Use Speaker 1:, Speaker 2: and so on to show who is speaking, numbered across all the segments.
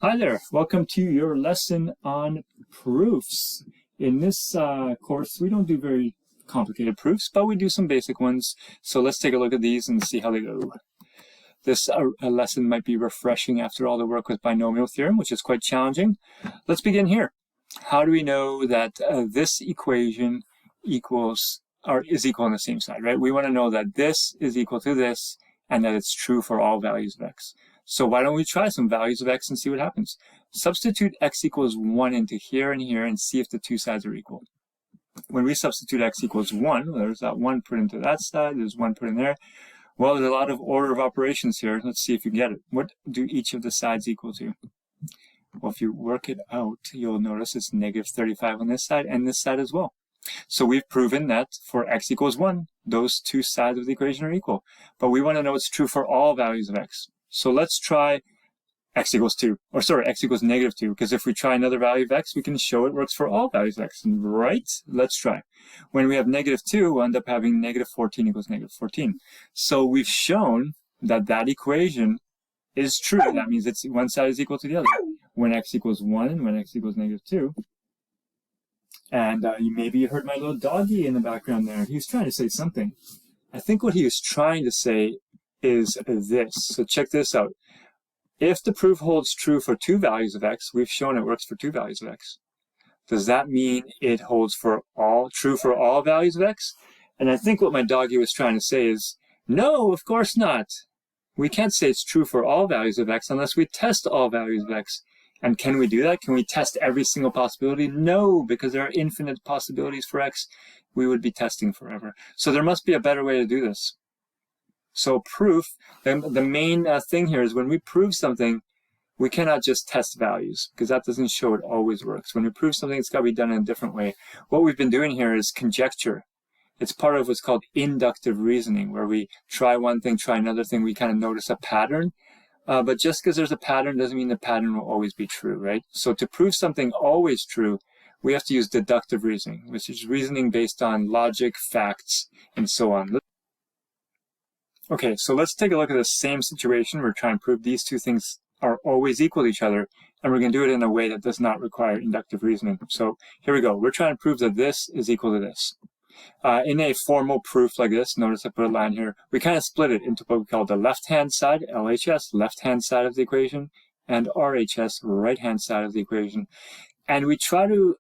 Speaker 1: Hi there, welcome to your lesson on proofs. In this course, we don't do very complicated proofs, but we do some basic ones. So let's take a look at these and see how they go. This lesson might be refreshing after all the work with binomial theorem, which is quite challenging. Let's begin here. How do we know that this equation is equal on the same side, right? We want to know that this is equal to this and that it's true for all values of x. So why don't we try some values of x and see what happens? Substitute x equals 1 into here and here and see if the two sides are equal. When we substitute x equals 1, there's that 1 put into that side, there's 1 put in there. Well, there's a lot of order of operations here. Let's see if you get it. What do each of the sides equal to? Well, if you work it out, you'll notice it's negative 35 on this side and this side as well. So we've proven that for x equals 1, those two sides of the equation are equal. But we want to know it's true for all values of x. So let's try x equals negative 2, because if we try another value of x, we can show it works for all values of x, right? Let's try. When we have negative 2, we'll end up having negative 14 equals negative 14. So we've shown that that equation is true. That means it's one side is equal to the other. When x equals 1 and when x equals negative 2. And maybe you heard my little doggy in the background there. He was trying to say something. I think what he was trying to say is this. So check this out. If the proof holds true for two values of x, we've shown it works for two values of x. Does that mean it holds true for all values of x? And I think what my doggy was trying to say is, no, of course not. We can't say it's true for all values of x unless we test all values of x. And can we do that? Can we test every single possibility? No, because there are infinite possibilities for x. We would be testing forever. So there must be a better way to do this. So proof, the main thing here is when we prove something, we cannot just test values, because that doesn't show it always works. When we prove something, it's got to be done in a different way. What we've been doing here is conjecture. It's part of what's called inductive reasoning, where we try one thing, try another thing, we kind of notice a pattern. But just because there's a pattern doesn't mean the pattern will always be true, right? So to prove something always true, we have to use deductive reasoning, which is reasoning based on logic, facts, and so on. Okay, so let's take a look at the same situation. We're trying to prove these two things are always equal to each other, and we're going to do it in a way that does not require inductive reasoning. So here we go. We're trying to prove that this is equal to this. In a formal proof like this, notice I put a line here, we kind of split it into what we call the left-hand side, LHS, left-hand side of the equation, and RHS, right-hand side of the equation. And we try to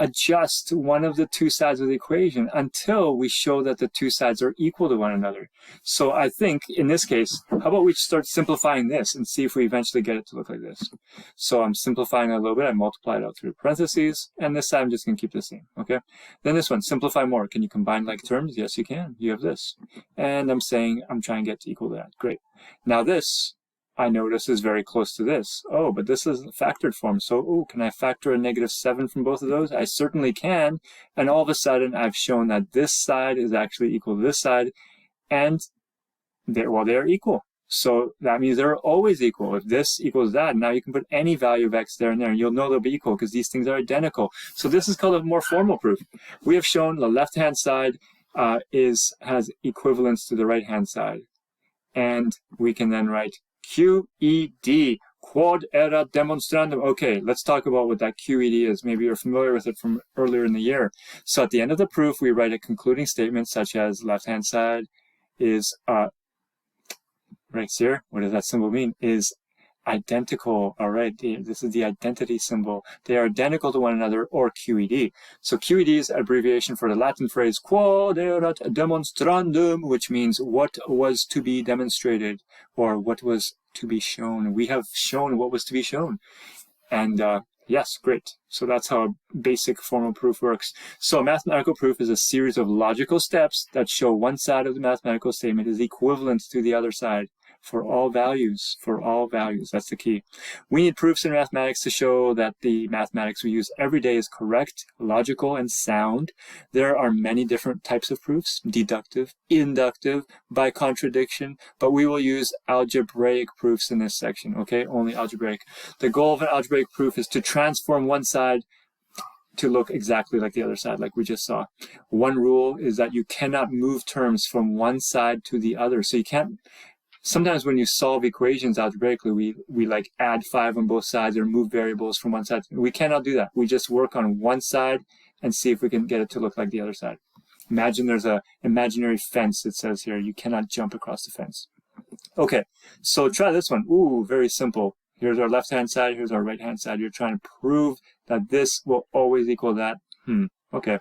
Speaker 1: adjust one of the two sides of the equation until we show that the two sides are equal to one another. So I think, in this case, how about we start simplifying this and see if we eventually get it to look like this. So I'm simplifying it a little bit. I multiply it out through parentheses, and this side I'm just going to keep the same, okay? Then this one, simplify more. Can you combine like terms? Yes, you can. You have this. And I'm saying I'm trying to get to equal to that. Great. Now this, I notice, is very close to this. Oh, but this is factored form. So, can I factor a negative 7 from both of those? I certainly can. And all of a sudden, I've shown that this side is actually equal to this side. And they're equal. So that means they're always equal. If this equals that, now you can put any value of x there and there, and you'll know they'll be equal because these things are identical. So this is called a more formal proof. We have shown the left-hand side has equivalence to the right-hand side. And we can then write QED, quod erat demonstrandum. Okay, let's talk about what that QED is. Maybe you're familiar with it from earlier in the year. So at the end of the proof, we write a concluding statement such as left-hand side is, right here, what does that symbol mean? Is identical. All right, this is the identity symbol. They are identical to one another, or QED. So QED is abbreviation for the Latin phrase quod erat demonstrandum, which means what was to be demonstrated, or what was to be shown. We have shown what was to be shown. And yes, great. So that's how a basic formal proof works. So a mathematical proof is a series of logical steps that show one side of the mathematical statement is equivalent to the other side. For all values, that's the key. We need proofs in mathematics to show that the mathematics we use every day is correct, logical, and sound. There are many different types of proofs, deductive, inductive, by contradiction, but we will use algebraic proofs in this section, okay? Only algebraic. The goal of an algebraic proof is to transform one side to look exactly like the other side, like we just saw. One rule is that you cannot move terms from one side to the other, so you can't sometimes when you solve equations algebraically, we like add 5 on both sides or move variables from one side. We cannot do that. We just work on one side and see if we can get it to look like the other side. Imagine there's an imaginary fence, it says here. You cannot jump across the fence. Okay, so try this one. Ooh, very simple. Here's our left-hand side, here's our right-hand side. You're trying to prove that this will always equal that. Okay.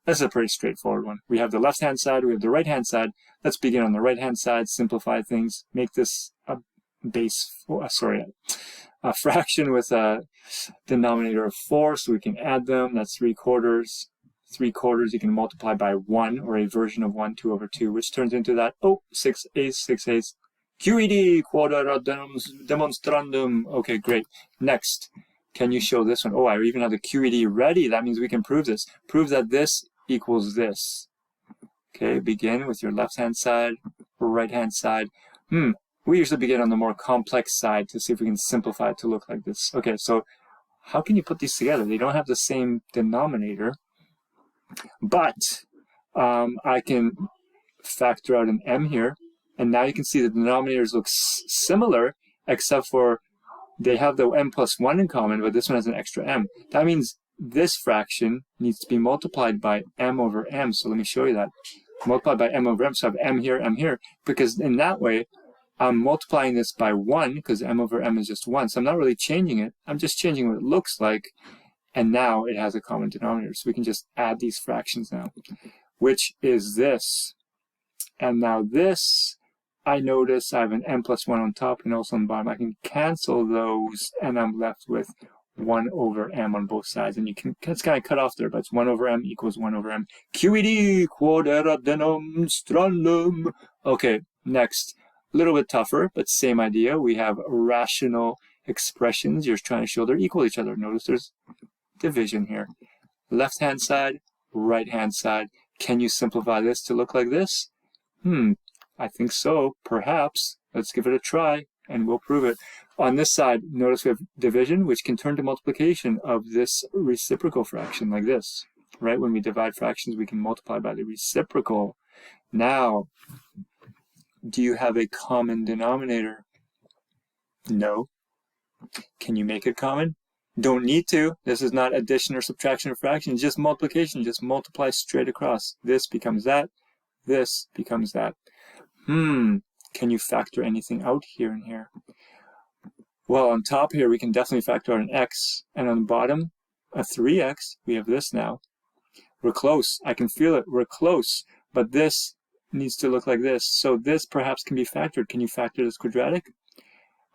Speaker 1: This is a pretty straightforward one. We have the left-hand side, we have the right-hand side. Let's begin on the right-hand side, simplify things, make this a a fraction with a denominator of 4, so we can add them. That's 3/4. 3/4 you can multiply by 1, or a version of 1, 2/2, which turns into that, 6/8. QED, quadrata demonstrandum. Okay, great. Next, can you show this one? Oh, I even have the QED ready. That means we can prove this. Prove that this equals this. Okay, begin with your left-hand side or right-hand side. We usually begin on the more complex side to see if we can simplify it to look like this. Okay, so how can you put these together? They don't have the same denominator, but I can factor out an m here. And now you can see the denominators look similar, except for they have the m plus 1 in common, but this one has an extra m. That means this fraction needs to be multiplied by m over m. So let me show you that. Multiplied by m over m, so I have m here, because in that way, I'm multiplying this by 1, because m over m is just 1. So I'm not really changing it. I'm just changing what it looks like. And now it has a common denominator. So we can just add these fractions now, which is this. And now this, I notice I have an m plus 1 on top and also on the bottom. I can cancel those, and I'm left with 1 over m on both sides. And you can, it's kind of cut off there, but it's 1 over m equals 1 over m. QED, quadrata demonstrandum. Okay, next. A little bit tougher, but same idea. We have rational expressions. You're trying to show they're equal to each other. Notice there's division here. Left-hand side, right-hand side. Can you simplify this to look like this? I think so, perhaps. Let's give it a try, and we'll prove it. On this side, notice we have division, which can turn to multiplication of this reciprocal fraction, like this. Right? When we divide fractions, we can multiply by the reciprocal. Now, do you have a common denominator? No. Can you make it common? Don't need to. This is not addition or subtraction of fractions, just multiplication. Just multiply straight across. This becomes that. This becomes that. Can you factor anything out here and here? Well, on top here, we can definitely factor out an x. And on the bottom, a 3x. We have this now. We're close. I can feel it. We're close. But this needs to look like this. So this perhaps can be factored. Can you factor this quadratic?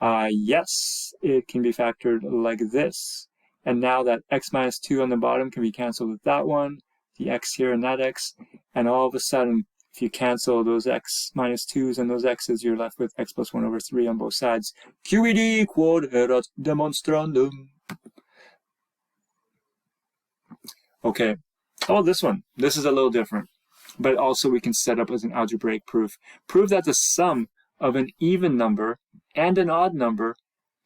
Speaker 1: Yes, it can be factored like this. And now that x minus 2 on the bottom can be canceled with that one, the x here and that x. And all of a sudden, if you cancel those x minus 2's and those x's, you're left with x plus 1 over 3 on both sides. QED, quadrata demonstrandum. Okay. Oh, this one. This is a little different. But also we can set up as an algebraic proof. Prove that the sum of an even number and an odd number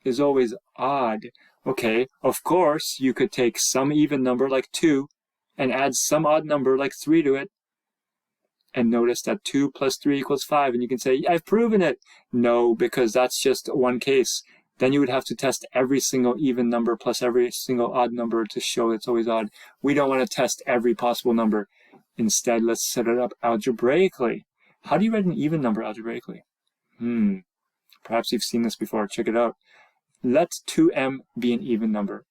Speaker 1: is always odd. Okay, of course, you could take some even number like 2 and add some odd number like 3 to it. And notice that 2 plus 3 equals 5. And you can say, I've proven it. No, because that's just one case. Then you would have to test every single even number plus every single odd number to show it's always odd. We don't want to test every possible number. Instead, let's set it up algebraically. How do you write an even number algebraically? Perhaps you've seen this before. Check it out. Let 2m be an even number.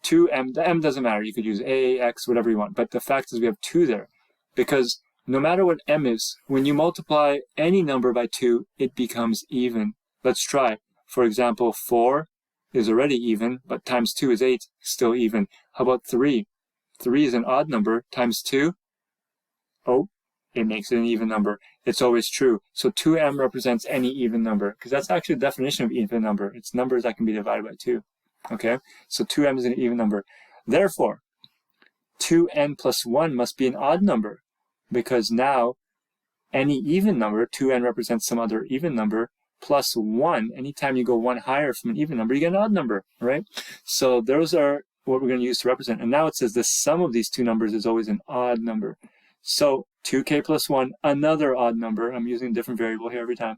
Speaker 1: 2m, the m doesn't matter. You could use a, x, whatever you want. But the fact is we have 2 there. Because no matter what m is, when you multiply any number by 2, it becomes even. Let's try. For example, 4 is already even, but times 2 is 8, still even. How about 3? 3 is an odd number, times 2, oh, it makes it an even number. It's always true. So 2m represents any even number, because that's actually the definition of even number. It's numbers that can be divided by 2. Okay? So 2m is an even number. Therefore, 2n plus 1 must be an odd number, because now any even number, 2n represents some other even number, plus 1, anytime you go 1 higher from an even number, you get an odd number, right? So those are what we're going to use to represent. And now it says the sum of these two numbers is always an odd number. So 2k plus 1, another odd number. I'm using a different variable here every time.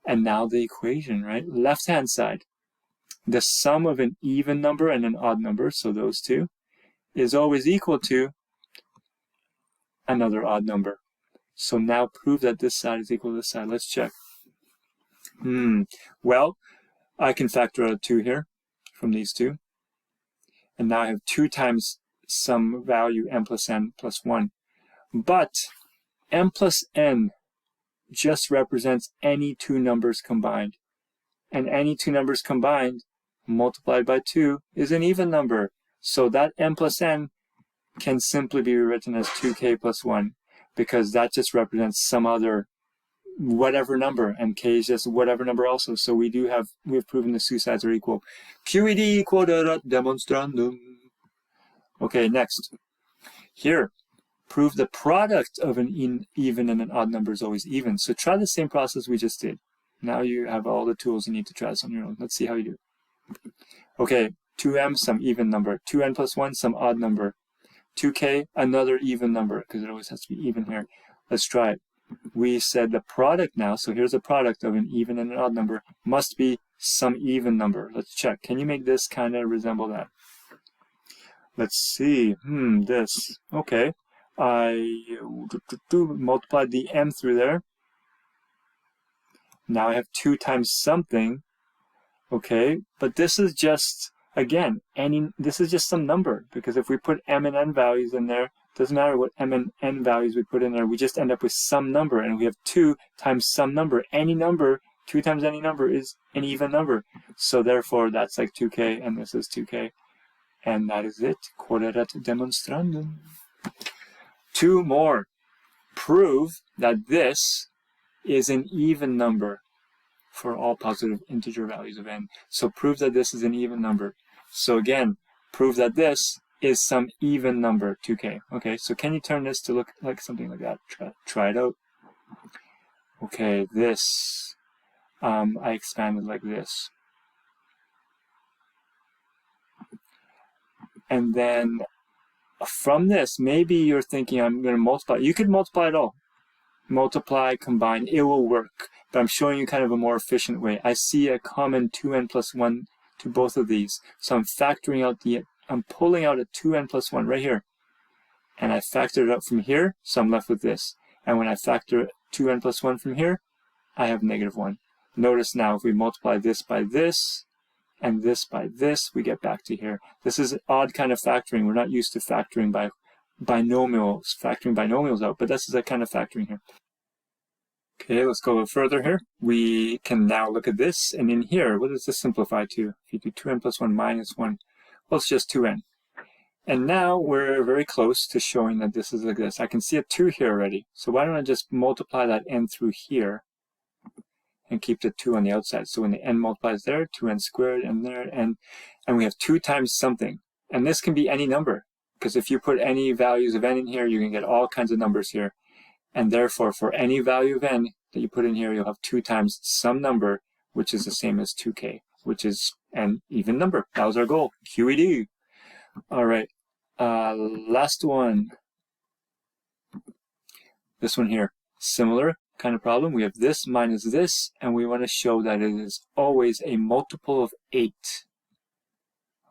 Speaker 1: And now the equation, right? Left-hand side. The sum of an even number and an odd number, so those two, is always equal to another odd number. So now prove that this side is equal to this side. Let's check. Well, I can factor out 2 here from these two. And now I have 2 times some value m plus n plus 1. But m plus n just represents any 2 numbers combined. And any 2 numbers combined multiplied by 2 is an even number. So that m plus n can simply be written as 2k plus 1, because that just represents some other whatever number, and k is just whatever number also. So we have proven the two sides are equal. QED quadrant demonstrandum. Okay, next. Here, prove the product of an even and an odd number is always even. So try the same process we just did. Now you have all the tools you need to try this on your own. Let's see how you do. Okay, 2m, some even number. 2n plus 1, some odd number. 2k, another even number, because it always has to be even here. Let's try it. We said the product now, so here's the product of an even and an odd number, must be some even number. Let's check. Can you make this kind of resemble that? Let's see. This. Okay. I multiplied the m through there. Now I have 2 times something. Okay, but this is just, again, this is just some number, because if we put m and n values in there, doesn't matter what m and n values we put in there, we just end up with some number, and we have 2 times some number. Any number, 2 times any number is an even number. So therefore, that's like 2k, and this is 2k. And that is it. Quadrant demonstrandum. 2 more. Prove that this is an even number for all positive integer values of n. So prove that this is an even number. So again, prove that this is some even number, 2k. Okay, so can you turn this to look like something like that? Try it out. Okay, this, I expanded like this. And then from this, maybe you're thinking I'm going to multiply. You could multiply it all. Multiply, combine, it will work. But I'm showing you kind of a more efficient way. I see a common 2n plus 1 to both of these. So I'm factoring out I'm pulling out a 2n plus 1 right here. And I factor it out from here, so I'm left with this. And when I factor 2n plus 1 from here, I have negative 1. Notice now, if we multiply this by this, and this by this, we get back to here. This is odd kind of factoring. We're not used to factoring by binomials, factoring binomials out, but this is a kind of factoring here. Okay, let's go a little further here. We can now look at this, and in here, what does this simplify to? If you do 2n plus 1 minus 1, well, it's just 2n. And now we're very close to showing that this is like this. I can see a 2 here already, so why don't I just multiply that n through here and keep the 2 on the outside. So when the n multiplies there, 2n squared, and there, and we have 2 times something. And this can be any number, because if you put any values of n in here, you can get all kinds of numbers here. And therefore, for any value of n that you put in here, you'll have 2 times some number, which is the same as 2k, which is an even number. That was our goal. QED. All right. Last one. This one here. Similar kind of problem. We have this minus this, and we want to show that it is always a multiple of 8.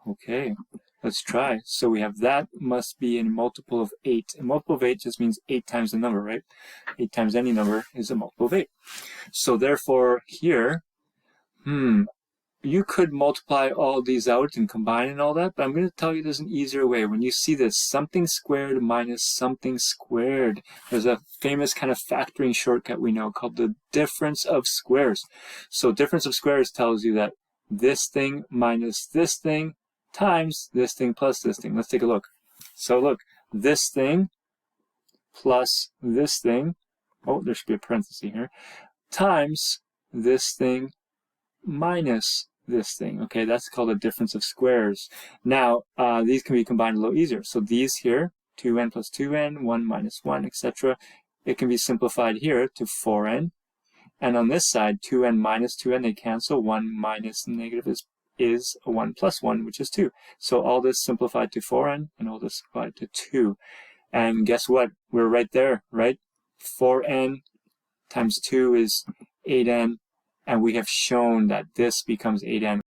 Speaker 1: Okay. Let's try. So we have that must be a multiple of 8. A multiple of 8 just means 8 times the number, right? 8 times any number is a multiple of 8. So therefore here, you could multiply all these out and combine and all that, but I'm going to tell you there's an easier way. When you see this, something squared minus something squared, there's a famous kind of factoring shortcut we know called the difference of squares. So difference of squares tells you that this thing minus this thing times this thing plus this thing. Let's take a look. So look, this thing plus this thing, oh, there should be a parenthesis here, times this thing minus this thing. Okay, that's called a difference of squares. Now, these can be combined a little easier. So these here, 2n plus 2n, 1 minus 1, etc. It can be simplified here to 4n. And on this side, 2n minus 2n, they cancel. 1 minus negative is a 1 plus 1, which is 2. So all this simplified to 4n, and all this simplified to 2. And guess what? We're right there, right? 4n times 2 is 8n, and we have shown that this becomes 8n